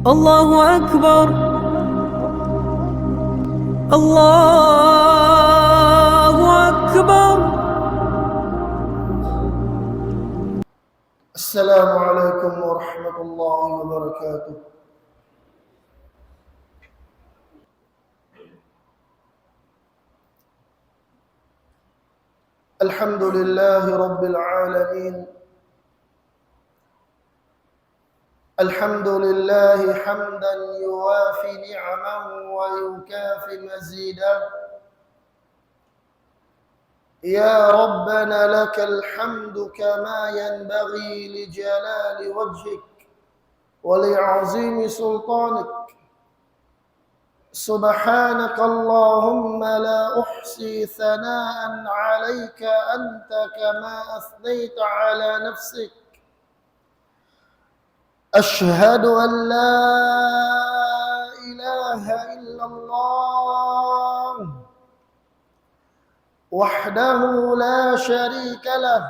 الله أكبر الله أكبر. السلام عليكم ورحمة الله وبركاته. الحمد لله رب العالمين. الحمد لله حمدا يوافي نعمه ويكافي مزيده. يا ربنا لك الحمد كما ينبغي لجلال وجهك ولعظيم سلطانك. سبحانك اللهم لا أحصي ثناء عليك أنت كما أثنيت على نفسك. أشهد أن لا إله إلا الله وحده لا شريك له،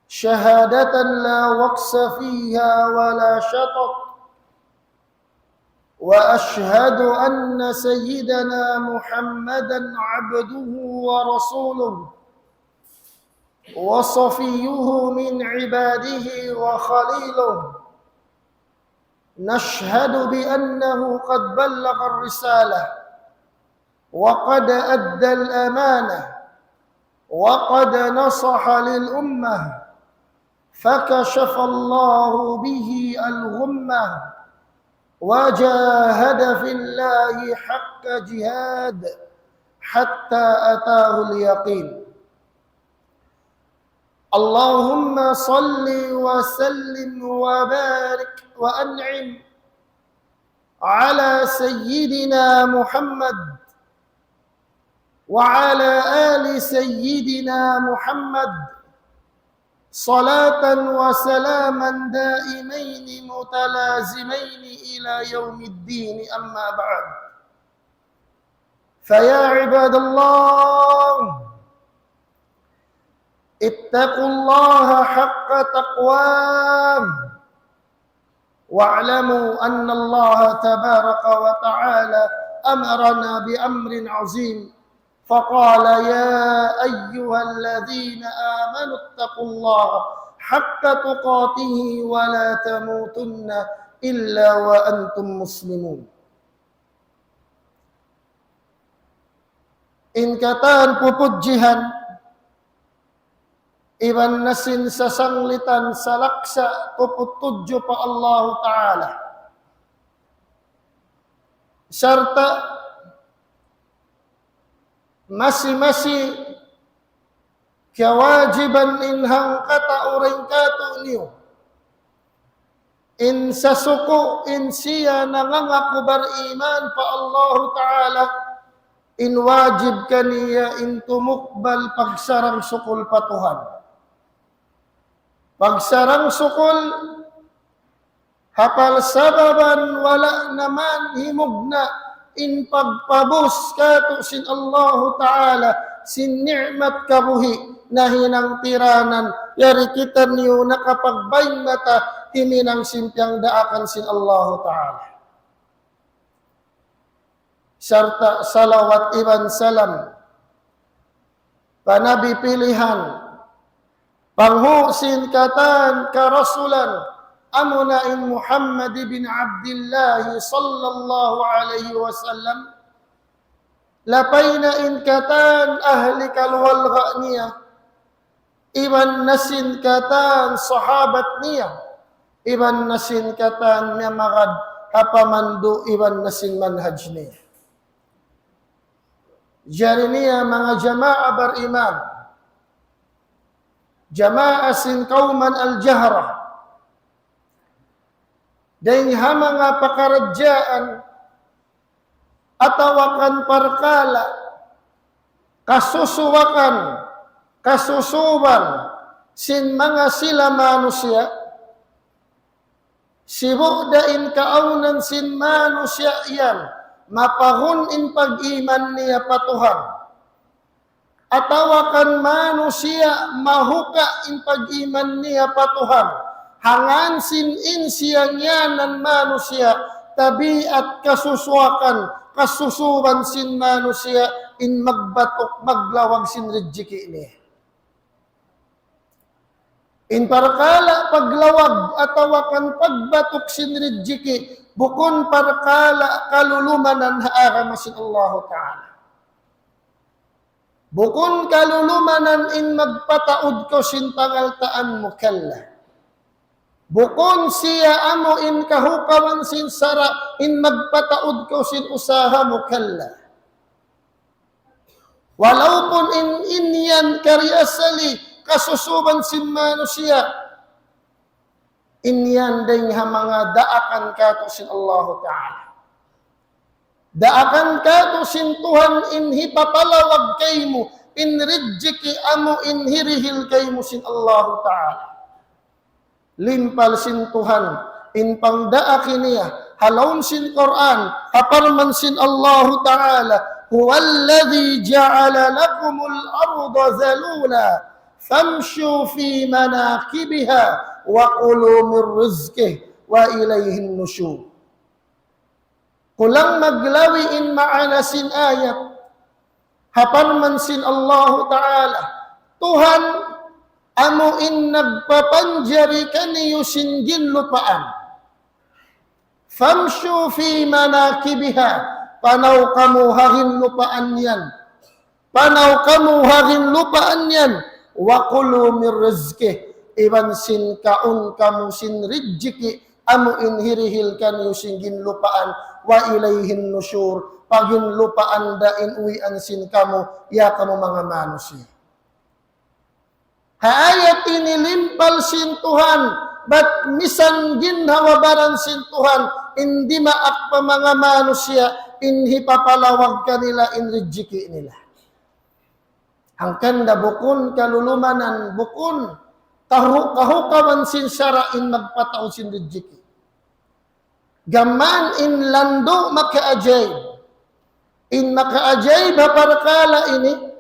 شهادة لا وقص فيها ولا شطط. وأشهد أن سيدنا محمدا عبده ورسوله وصفيه من عباده وخليله. نشهد بأنه قد بلغ الرسالة وقد أدى الأمانة وقد نصح للأمة، فكشف الله به الغمة وجاهد في الله حق جهاد حتى أتاه اليقين. اللهم صل وسلم وبارك وأنعم على سيدنا محمد وعلى آل سيدنا محمد صلاة وسلاما دائمين متلازمين إلى يوم الدين. أما بعد، فيا عباد الله، اتقوا الله حق تقواه واعلموا أن الله تبارك وتعالى أمرنا بأمر عظيم، فقال يا أيها الذين آمنوا اتقوا الله حق تقاته ولا تموتن إلا وأنتم مسلمون. Ingkatan pupudjihan iban nasin sasanglitan salaksa puputudjo pa Allah Ta'ala serta masih-masih kewajiban inhang kata orang kato niyo in sasuko in siya nangangaku beriman pa Allah Ta'ala in wajib kaniya in tumukbal pagsarang sukul patuhan. Pagsarang sukul hapal sababan wala naman himugna in pagpabus kato sin Allah Ta'ala sin ni'mat kabuhi na hinang tiranan yari kita niyo nakapagbayin mata himinang simpiang daakan sin Allah Ta'ala. Serta salawat iban salam panabi pilihan panghusin katan karasulan amunain Muhammad bin Abdullah sallallahu alaihi wasallam lapayna in katan ahli kalwalga niya iban nasin katan sahabat niya iban nasin katan mamagad hapamandu iban nasin manhaj niya. Jari niya mga jamaah beriman, jamaah sin kauman al-jahra dan mga pakarajaan atawakan perkala kasusuban sin mga sila manusia sibuk dain kaunan sin manusia yan mapahun in pag-iman niya patuhan atawakan manusia mahuka in pag-iman niya patuhan hangan sin siyang yanan manusia, tabiat kasuswakan, kasusuban sin manusia, in magbatok, maglawag sin rejeki ini. In parkala paglawag atawakan pagbatok sin rejeki, bukon parkala kalulumanan haara masin Allah Ta'ala. Bukon kalulumanan in magpataod ko sin pangaltaan mo kalla. Bukon siya amo in kahukawan sin sara in magpataod ko sin usaha mo kalla. Walaupun in inyan karyasali kasusuban sin manusia, inyan ding ha mga daakan kato sin Allah Ta'ala. Daakan kato sin Tuhan in hipapalawag kay mo, in rejeki amo in hirihil kay mo sin Allah Ta'ala. Limpal sin Tuhan, in pangdaaki niya, halawin sin Quran, aparman sin Allah Ta'ala, huwalladhi ja'ala lakumul arda zalula, famshu fi manakibiha, wa kulu min rizkih, wa ilayhin nusyur. Kulang maglawi in maana sin ayat, haparman sin Allah Ta'ala, Tuhan, amo in nagpapanjari kaniyo sin ginlupaan. Famshu fi manakibiha, panaw kamu harin lupaan yan. Panaw kamu harin lupaan yan. Wa kulu min rizkih, iban sin kaun kamu sin rijiki, amo in hirihil kaniyo sin ginlupaan, wa ilayhin nusyur, paginlupaan da in uwian sin kamu, ya kamu mga manusia. Haayat inilimpal sin Tuhan, bat misan ginhawabaran sin Tuhan, hindi maak pa mga manusia, inhi papalawag kanila in rijiki nila. Hangkan da bukun kalulumanan, bukun kahukawan sin syara in magpataw sin rijiki. Gaman in lando makaajayb. In makaajayb haparkala ini,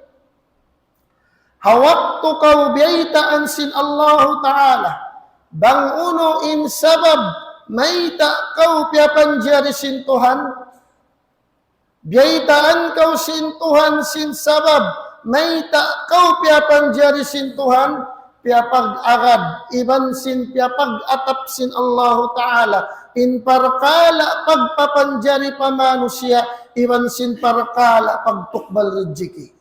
hawak tu kau biyaitaan sin Allah Ta'ala. Bang uno in sabab, may ta kau piapanjari sin Tuhan. Biyaitaan kau sin Tuhan sin sabab, may ta kau piapanjari sin Tuhan. Piapag-arad, iban sin piapag-atap sin Allah Ta'ala. In parkala pagpapanjari pa manusia, iban sin parkala pagtukbal rijiki.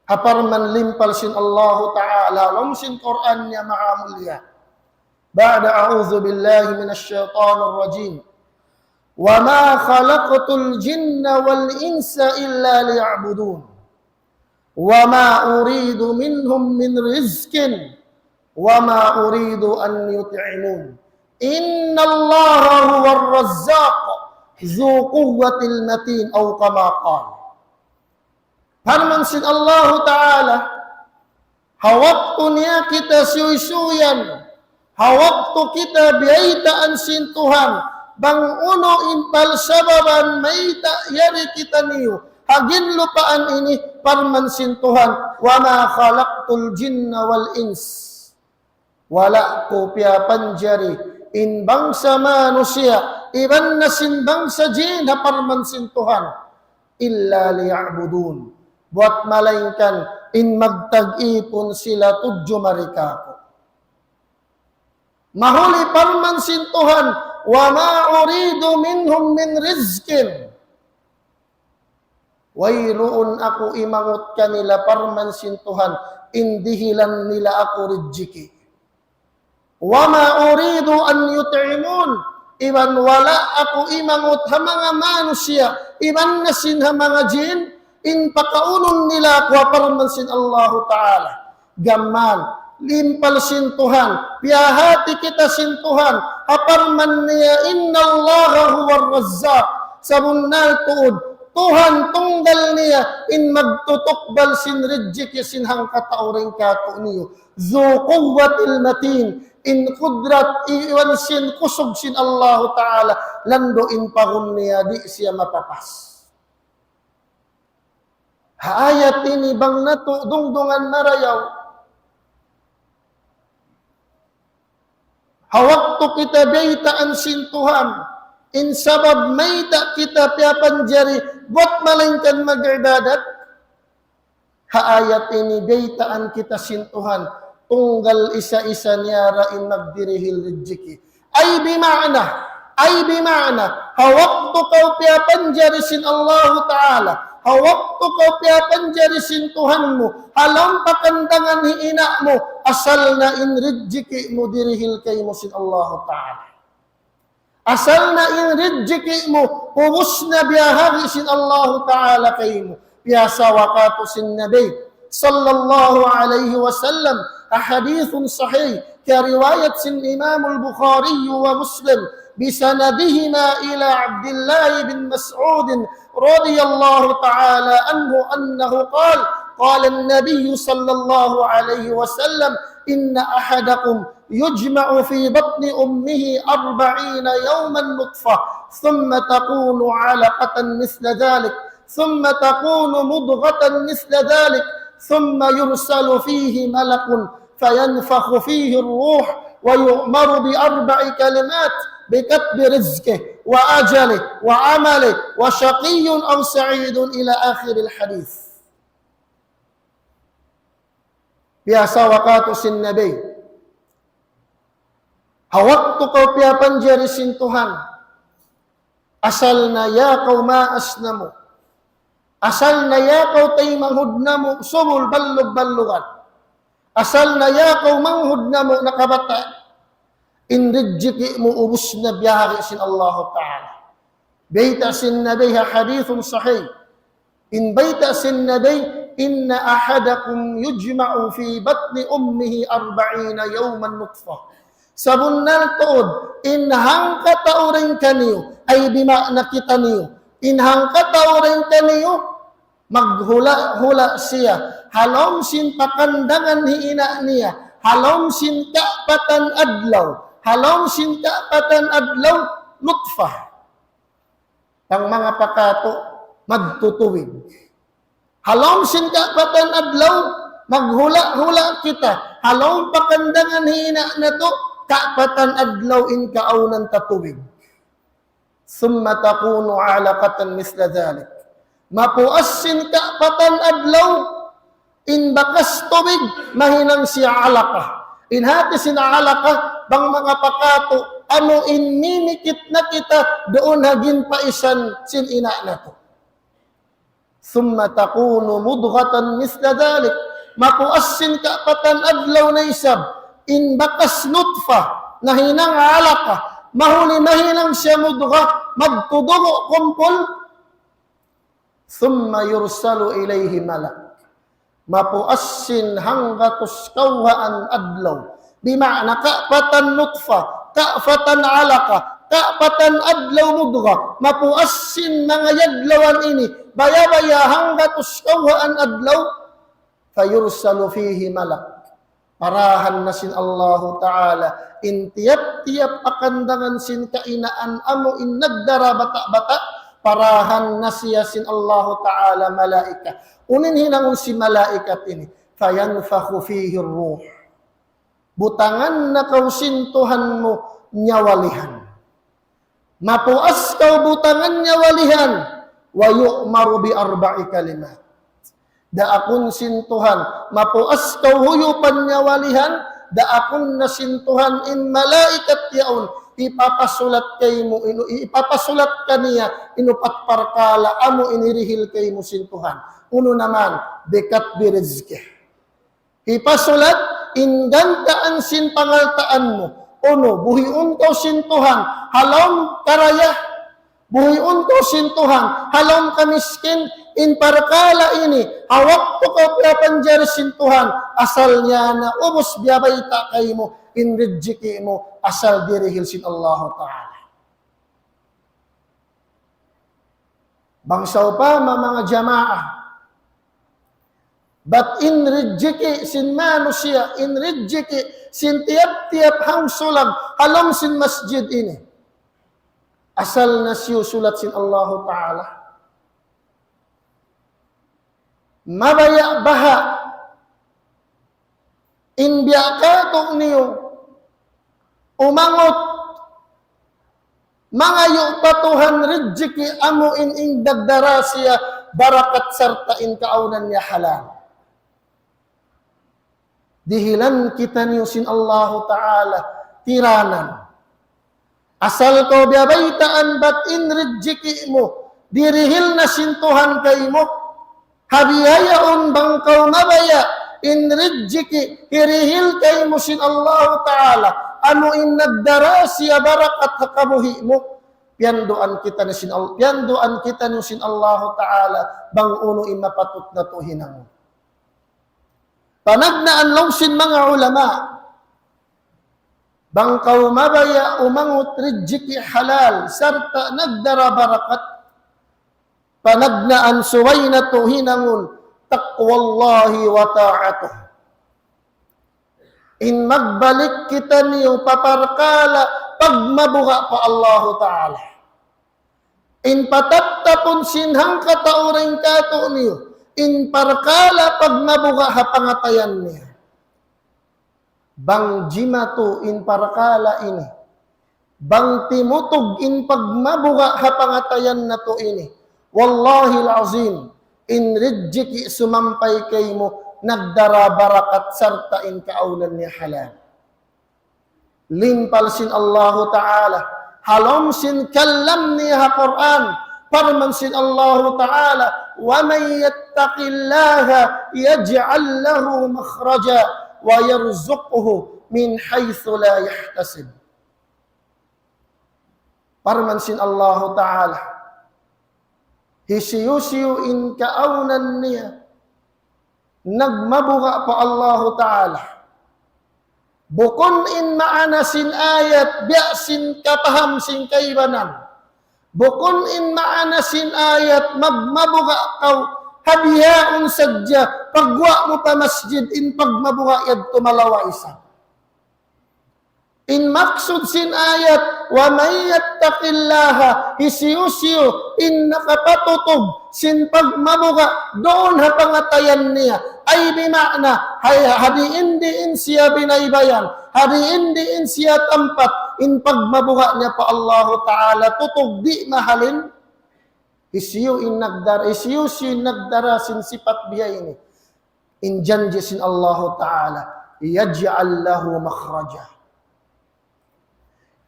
Haparman limpal sin Allah Ta'ala, lam sin Quran niya ma'amulya. Ba'da a'udhu billahi minasyaitanir rajim. Wa ma khalaqatul jinna wal insa illa liya'budun. Wa ma uridu minhum min rizkin. Wa ma uridu an yut'imun. Inna Allaha huwar razzaq zu quwwatil matin aw kama qala. Harman sin Allah Ta'ala, hawaktu niya kita suyuyan, hawaktu kita biyaitaan sin Tuhan, bang uno impal sababan mayta yari kita niyo, hagin lupaan ini, parman sin Tuhan, wa ma khalaqtul jinna wal ins, wala ko piapanjari, in bangsa manusia, iban na sin bangsa jin, haparman sin Tuhan, illa liya'budun. Buat malainkan in magtag-ipon sila tudyo marikako. Mahuli parman sin Tuhan, wa ma uridu minhum min rizkin. Wayroon ako imangot kanila parman sin Tuhan, indihilan nila ako rijiki. Wa ma uridu an yut'imun, iban wala ako imangot ha mga manusia, iban na sin ha mga jin, in pakaunon nila kwa parman sin Allah Ta'ala. Gaman, limpal sin Tuhan, piyahati kita sin Tuhan, haparman niya, inna Allaha huwar razzaq, sabunnal tuod, Tuhan tunggal niya, in magtutukbal sin rijiki sin hangkatauring kato niyo, zu quwwatil matin, in kudrat iwan sin kusog sin Allah Ta'ala, lando in pagun niya, di siya mapapas. Haayat ini bang nato dungdungan narayaw. Hawaktu kita beitaan sintuhan. In sabab mayta kita piapanjari buat malingkan mag-ibadat. Haayat ini beitaan kita sintuhan. Tunggal isa-isa niyara in magdirihil rijiki. Ay bima'na. Hawaktu kau piapanjari sin Allah Ta'ala. Hawaktu kau piapanjari sin Tuhanmu. Halam pakandangan hiina mo. Asal na in rijiki mo dirihil kay mo sin Allah Ta'ala. Asal na in rijiki mo. Ubus na biyahari sin Allah Ta'ala kay mo. Biasa wakatu sin Nabi sallallahu alaihi wasallam. Ahadith sahih. كرواية الإمام البخاري ومسلم بسندهما إلى عبد الله بن مسعود رضي الله تعالى عنه أنه قال النبي صلى الله عليه وسلم إن أحدكم يجمع في بطن أمه 40 يوما نطفة ثم تكون علقة مثل ذلك ثم تكون مضغة مثل ذلك ثم يرسل فيه ملك فينفخ فيه الروح ويؤمر ب4 كلمات بكتب رزقه وأجله وعمله وشقي أو سعيد إلى آخر الحديث. Biasa wakatu sin Nabi. Hawaktu kau piapanjari sin Tuhan. Asalna ya kau ma'asnamu. Asalna ya kau taymahudnamu sumul ballug-ballugan. Asal na ya kau manghud na mo nakabata. In rijiki mo ubus na biyahari sin Allah Ta'ala. Baita sin Nabi hadithun sahih. In baita sin Nabi, inna ahadakum yujma'u fi batni ummihi 40 yawman nutfah. Sabunnal tuod, inhang kataurin kaniyo, ay bimakna kita niyo. Inhang kataurin kaniyo, maghula-hula siya. Halom sin pakandangan hiina niya. Halom sin kapatan adlaw. Halom sin kapatan adlaw nutfah. Ang mga pakato magtutuwid. Halom sin kapatan adlaw maghula-hula kita. Halom pakandangan hiina na to kapatan adlaw in kaunan tatuwid. Summa takunu alaqatan misla dhalik. Mapuasin kapatan adlaw in bakas tubig mahinang siya alaka. In hati sina alaka bang mga pakato ano in mimikit na kita doon hagin paisan sin ina na to. Summa takunu mudghatan misla dhalik. Mapuasin kapatan adlaw na isab in bakas nutfa na hinang alaka. Mahuli mahinang siya mudgha magtudugo kumpol. Thumma yursalu ilayhi malak. Mapuasin hanggatus kawhaan adlaw. Bima'na ka'patan nutfa, ka'patan alaka, ka'patan adlaw mudgha. Mapuasin mga yadlawan ini. Baya-baya hanggatus kawhaan adlaw. Fayursalu fihi malak. Parahan na sin Allah Ta'ala. In tiap-tiap akandangan sin kainaan amo in nagdara bata-bata. Parahan na siya sin Allah Ta'ala malaika. Unin hinangon si malaikat ini. Fayanfakhu fihi ruh. Butangan na kau sintuhan mo nyawalihan. Mapuas kau butangan nyawalihan. Wa yu'maru bi 4 kalimat. Da akun sintuhan. Mapuas kau huyupan nyawalihan. Da akun na sintuhan in malaikat yaun. Ipapasulat kay mo, ipapasulat kaniya, inupat parkala, amo inirihil kay mo sintuhan. Uno naman, bekat birizke. Ipasulat, ingantaan sin pangaltaan mo. Uno, buhiun ko sintuhan, halom karaya. Buhiun ko sintuhan, halom kamiskin, in parkala ini, hawak to ka piapanjari sintuhan, asal niya na ubos biyabayta kay mo, in rijiki mo, asal dirihil sin Allah Ta'ala. Bangsaw pa mga jamaah. But in rijiki sin manusia, in rijiki sin tiap-tiap hang sulag, halam sin masjid ini. Asal na siyo sulat sin Allah Ta'ala. Mabaya baha in biyakatok niyo umangot, mga yupatuhan rijiki amuin indag darasya barakat sartain kaunan niya halal. Dihilan kita niyusin Allah Ta'ala tiranan. Asal kau biabaitaan batin rijiki mo, dirihil na sintuhan kay mo, habiyayaon bang kau mabaya, in rijiki, hirihil kay mo sin Allah Ta'ala, ano in nagdarasya barakat hakabuhi mo, piandoan kita ni sin Allah Ta'ala, bang uno in mapatut na tuhinang mo. Panagnaan lang sin mga ulama, bang kau mabaya umangot rijiki halal, sarta nagdara barakat, panagnaan suway na tuhinangon, taqwallahi wa ta'atuh. In magbalik kita niyo paparkala, pag mabuga pa Allah Ta'ala. In patattapon sinhang katauring kato niyo, in parkala pag mabuga ha pangatayan niya. Bang jimatu in parkala ini. Bang timutog in pagmabuga ha pangatayan na to ini. Wallahi al-azim, in rijiki sumampay kay mo, nagdara barakat sarta in kaunan niya halal. Limpal sin Allah Ta'ala, halom sin kallam niya Quran, parman sin Allah Ta'ala, wa man yattaqillaha yaj'al lahu makhraja wa yarzuqhu min haythu la yahtasib. Parman sin Allah Ta'ala, hisiyusiyo in kaunan niya, nagmabuga pa Allah Ta'ala. Bukon in maana sin ayat, biasin kapaham sin kaibanan. Bukon in maana sin ayat, magmabuga kaw, habiyaon sadya, pagwa mo pa masjid, in pagmabuga yad tumalawa isa. In maksud sin ayat, wa may yattaqillaha, hisiyusiyo, in nakapatutog, sin pagmabuga, doon ha pangatayan niya, ay bimakna, hadiin diin siya binaybayan, hadiin diin siya tampat, in pagmabuga niya pa Allah Ta'ala, tutog di mahalin, isiyo in nagdara, sin sipat biya ini, in janji sin Allah Ta'ala, yaj'al lahu makhraja.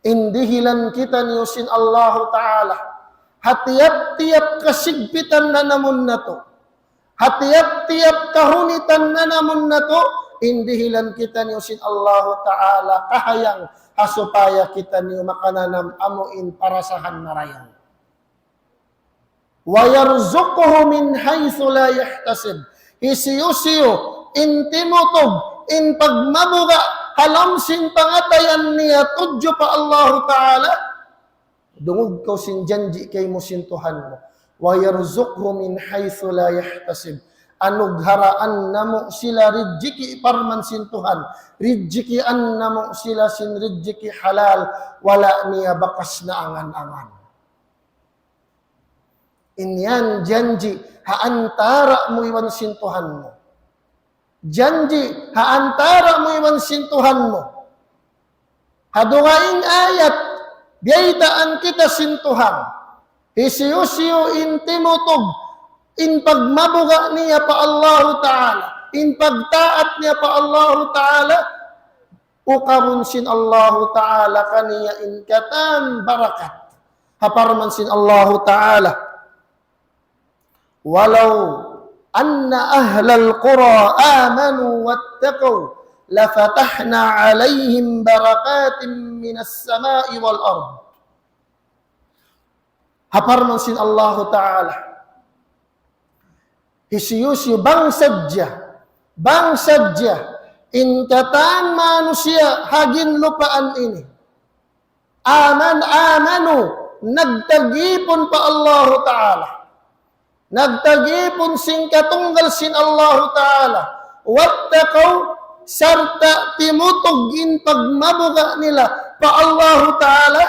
Indihilan kita niyusin Allah Ta'ala, hatiyap-tiyap kasigpitan na namun na to, hatiyap-tiyap kahunitan na namun na to, indihilan kita niyusin Allah Ta'ala, kahayang hasupaya kita niyo makananam amuin parasahan narayang. Wa yarzuquhu min haythu la yahtasib, isiyusiyo, intimutog, in pagmabuga, halam sin pangatayan niya, tudyo pa Allah Ta'ala, dungog ko sin janji kay mo sintuhan mo. Wa yarzuqhu min haythu la yahtasib. Anugharaan na mo sila rijiki parman sintuhan. Rijikian na mo sila sin rijiki halal. Wala niya bakas na angan-angan. Inyan janji, haantara mo iwan sintuhan mo. Janji, haantara mo iwan sintuhan mo. Hadungaing ayat, biyaitaan kita sintuhan. Hisiyusiyo in timutog, in pagmabuga niya pa Allah Ta'ala, in pagtaat niya pa Allah Ta'ala, ukarun sin Allah Ta'ala kaniya in katan barakat. Haparman sin Allah Ta'ala, walau anna ahlal qura amanu wattaqaw lafatahna alaihim barakatin minas samai wal ard. Haparman sin Allah Ta'ala, isiyusi bang sadya, in kataan manusia hagin lupaan ini. Amanu, nagtagipon pa Allah Ta'ala. Nagtagipon sin katunggal sin Allah Ta'ala. Wattaqaw, sarta timutog in pagmabuga nila pa Allah Ta'ala.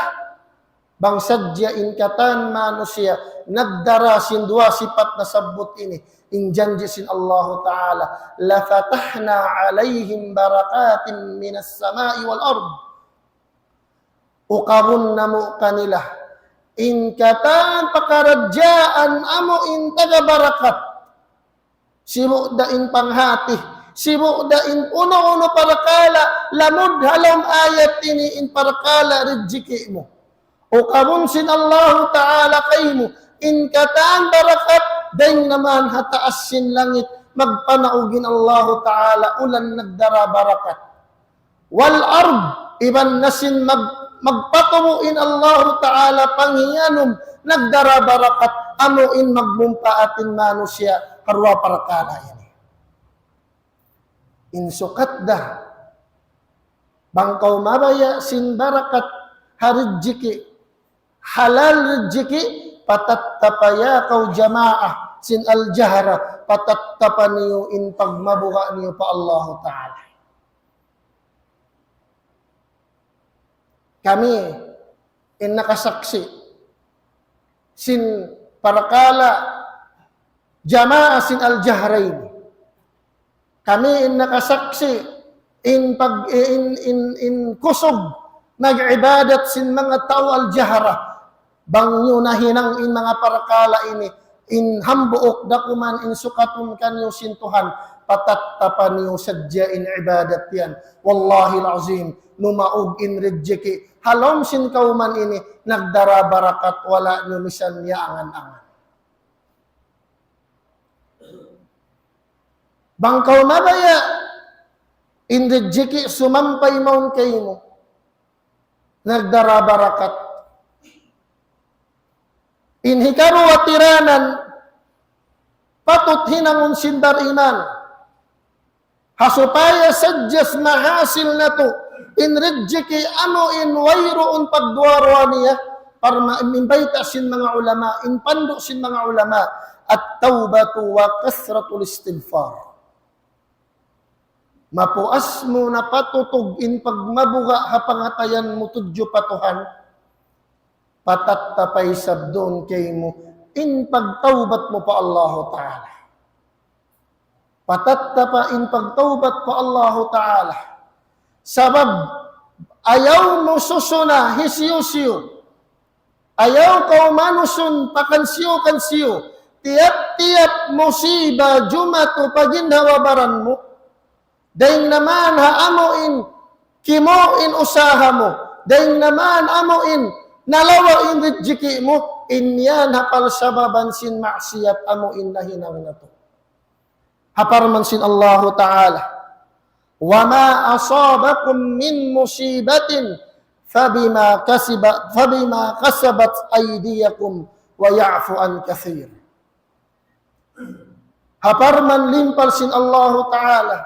Bang sadya in katan manusia, nagdara sin dua sifat na sabot ini. In janji sin Allah Ta'ala, lafatahna alaihim barakatin minas samai wal ard. ukawon na mo kanila. In katan pakaradyaan amo in tagabarakat. Simu da in panghati. Simu da in uno-uno parakala. Lamod halom ayat ini in parakala rijiki mo. Ukawon sin Allah Ta'ala kay mo. In katan barakat. Dahil naman hataas sin langit. Magpanaugin Allah Ta'ala. Ulan nagdara barakat. Wal ard. Iban nasin magpatumuin Allah Ta'ala panghiyanom nagdara barakat amuin magmumpaatin manusia karwa parakala ini. Insukat dah bangkaw mabaya sin barakat harijiki halal rijiki patattapaya kau jamaah sin al-jahra patattapaniyo in pagmabuka niyo pa Allah Ta'ala. Kami in nakasaksi sin parakala jamaah sin al-jahrain. Kami in nakasaksi in kusog nag-ibadat sin mga tao al-jahra. Bangyo na hinang in mga parakala ini in hambuok dakuman in sukatun kanyo sin Tuhan patattapan niyo sadya in ibadat yan. Wallahi al-azim numaog in rejeki halom sin kauman ini nagdara barakat wala nyo misan niya angan-angan. Bangkaw mabaya in rejeki sumampay maun kayo mo nagdara barakat. In hikaru watiranan patut hinangon sindar iman. Hasupaya sadyas mahasil na to in rejeki ano in wayroon pagduarwa niya para maimbayta sin mga ulama in pando sin mga ulama at taubatu wa kasratul istighfar. Mapuas mo na patutog in pagmabuga hapangatayan mo tudyo patuhan patattapay sabdon kay mo in pagtaubat mo pa Allah Ta'ala. Patattapa in pagtaubat pa Allah Ta'ala. Sabab ayaw mo susuna hisiyo-siyo. Ayaw kau manusun pakansiyo-kansiyo. Tiap-tiap musiba jumato paginhawabaran mo. Dahil naman haamuin kimo in usaha mo. Dahil naman amuin nalawa in rijiki mo. Inyan hapal sababan sin maksiyat amuin na hinang na to. Haparman sin Allah Ta'ala. وَمَا أَصَابَكُم مِّن مُّصِيبَةٍ فَبِمَا كَسَبَتْ أَيْدِيَكُمْ وَيَعْفُ عَنْ كَثِيرٍ. Haparman limpal sin Allah Ta'ala.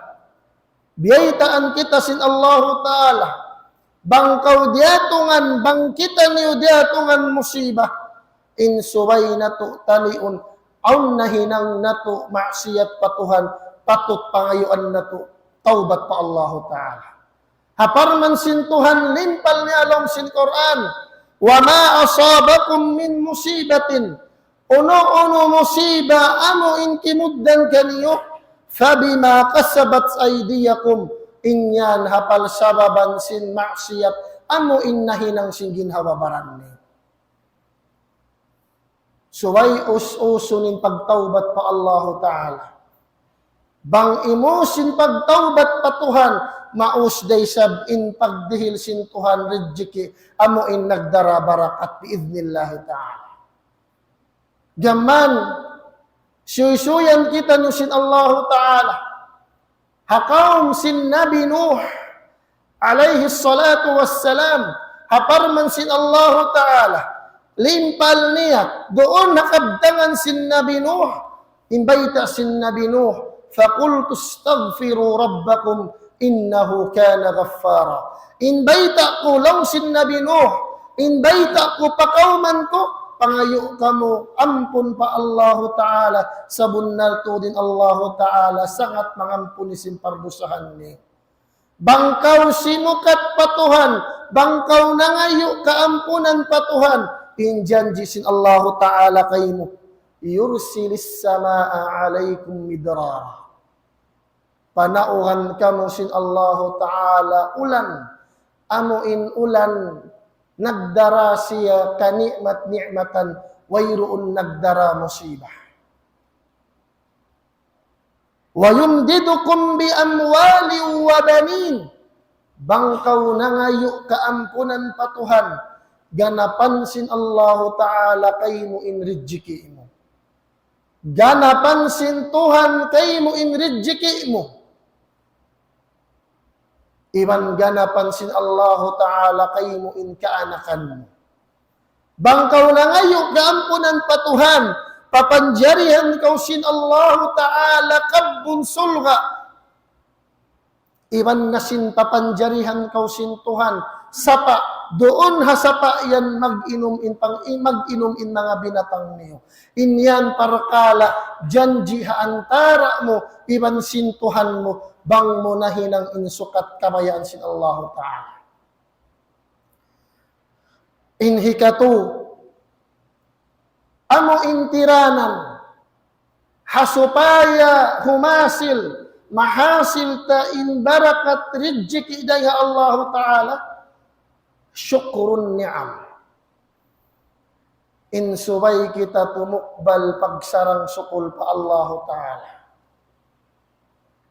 Biyaitaan kita sin Allah Ta'ala. Bangkaw diatungan, bangkita niyo diatungan musibah. Insuway na to taliun. Aun nahinang na to maksiyat patuhan. Patut pangayuan na to. Taubat pa Allah Ta'ala. Haparman sin Tuhan limpal ni alam sin Quran. Wa ma asabakum min musibatin. Uno-uno musiba amo in kimuddan kaniyo. Fabima kasabat aydiyakum. Inyan hapal sababan sin maksiyat. Amo in nahinang sin ginhawabaran ni. Suway us-usunin pagtaubat pa Allah Ta'ala. Bang imusin pagtaubat patuhan, mausday sab in pagdihil sin Tuhan rijiki, amo in nagdara barakat biidnillahi ta'ala. Gaman, suyuyan kita no sin Allah Ta'ala. Hakawm sin Nabi Nuh, alayhi salatu wassalam, haparman sin Allah Ta'ala. Limpal niya, doon nakabdangan sin Nabi Nuh, imbayta sin Nabi Nuh, فَقُلْتُ اسْتَغْفِرُوا رَبَّكُمْ إِنَّهُ كَانَ غَفَّارًا. In baita ko lang sin Nabi Nuh, in baita ko pakauman ko, pangayo kamo, ampun pa Allah Ta'ala, sabunnal to din Allah Ta'ala, sangat mangampun isin pardusahan ni. Bangkaw sinukat patuhan, bangkaw nangayo kaampunan patuhan, injanji sin Allah Ta'ala kayo, yursilis samaa alaikum midrara. Panauhan kamo sin Allah Ta'ala ulan, amuin ulan nagdara siya kani'mat-ni'matan, wayroon nagdara musibah. Wa yumdidukum bi amwali wa banin, bangkaw nangayo kaampunan patuhan, ganapan sin Allah Ta'ala kay mo inrijiki mo. Ganapan sin Tuhan kay mo inrijiki mo. Iwan ganapan sin Allah Ta'ala kay mo in kaanakan mo. Bangkaw na ngayon kaampunan patuhan, papanjarihan kau sin Allah Ta'ala kabbun sulga. Iwan na sin papanjarihan kau sin Tuhan, sapa, doon hasapa yan mag-inom in mga binatang niyo. Inyan parkala, janji haantara mo, iwan sin Tuhan mo, bang mo na hinang insukat kabayaan sin Allah Ta'ala. Inhikatu, amo intiranan, hasupaya humasil, mahasil ta in barakat rijiki daya Allah Ta'ala, syukurun ni'am. Insubay kita tumukbal pagsarang sukul pa Allah Ta'ala.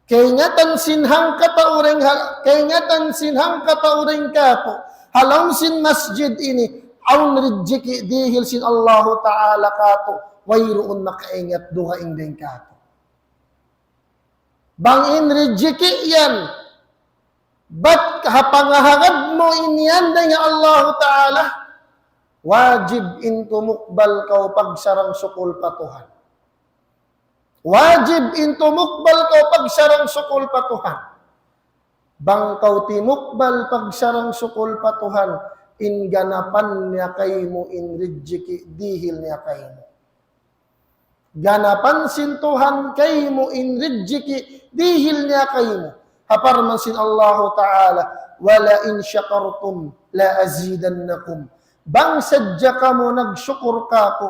Kaingatan sinhang katauring kapo, halong sin masjid ini, aun rijiki dihil sin Allah Ta'ala kapo, wayroon makaingat duha ingdeng kapo. Bangin rijiki yan, ba't hapangahagad mo iniyan nga Allah Ta'ala, wajib into mukbal kau pagsarang sukul patuhan. Wajib into mukbal kau pagsarang sukul patuhan. Bang kau timukbal pagsarang sukul patuhan, in ganapan niya kaymo in rijiki dihil niya kaymo. Ganapan sin Tuhan kaymo in rijiki dihil niya kaymo. Haparman sin Allah Ta'ala, wala in syakartum la azidannakum. Bang sadya ka mo nagsyukur ka po,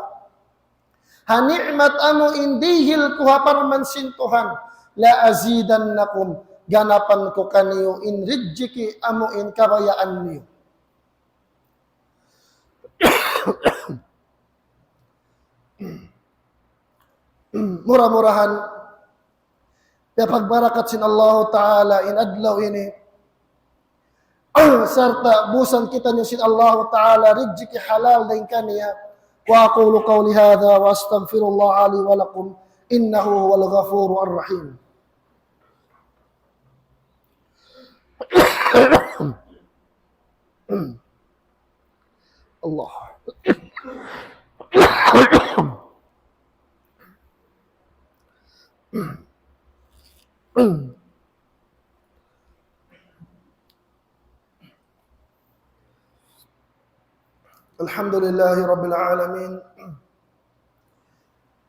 hani'mat amo indihil ko haparman sin Tuhan, la azidannakum, ganapan ko kaniyo in rijiki amo in kabayaan niyo. Murah-murahan, pagbarakat sin Allah Ta'ala in adlaw ini, serta busan kita niyo sin Allah Ta'ala rijiki halal din kaniya. Wa aqulu qawli hadha wa astaghfirullah li wa lakum innahu huwal ghafurur rahim. Allah. Alhamdulillahi Rabbil Alamin.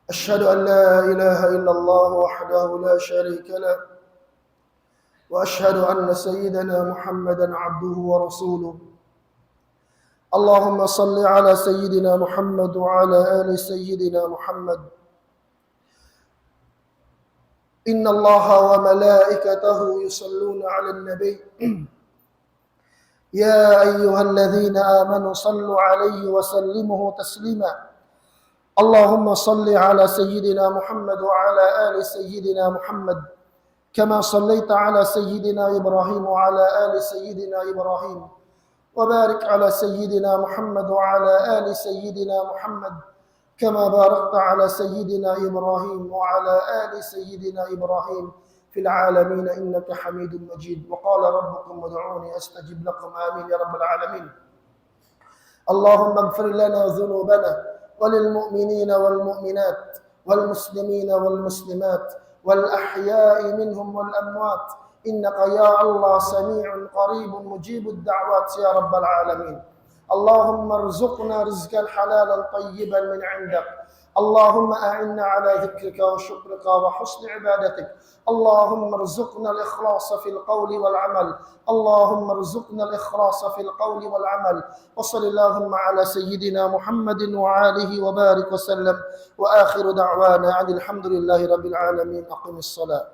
Ashhadu an la ilaha illallah wahdahu la sharika lah. Wa ashhadu anna sayyidana Muhammadan abduhu wa rasuluh. Allahumma salli ala sayyidina Muhammad wa ala ali sayyidina Muhammad. Inna Allaha wa malaikatahu yusalluna ala an-nabi. يا أيها الذين آمنوا صلوا عليه وسلموا تسليما. اللهم صل على سيدنا محمد وعلى آل سيدنا محمد كما صليت على سيدنا إبراهيم وعلى آل سيدنا إبراهيم وبارك على سيدنا محمد وعلى آل سيدنا محمد كما باركت على سيدنا إبراهيم وعلى آل سيدنا إبراهيم في العالمين إنك حميد مجيد. وقال ربكم ادعوني أستجب لكم آمين يا رب العالمين. اللهم اغفر لنا ذنوبنا وللمؤمنين والمؤمنات والمسلمين والمسلمات والأحياء منهم والأموات إنك يا الله سميع قريب مجيب الدعوات يا رب العالمين. اللهم ارزقنا رزقا حلالا طيبا من عندك. اللهم أعنا على ذكرك وشكرك وحسن عبادتك. اللهم ارزقنا الإخلاص في القول والعمل. اللهم ارزقنا الإخلاص في القول والعمل. وصل اللهم على سيدنا محمد وآله وبارك وسلم. وآخر دعوانا عن الحمد لله رب العالمين. أقم الصلاة.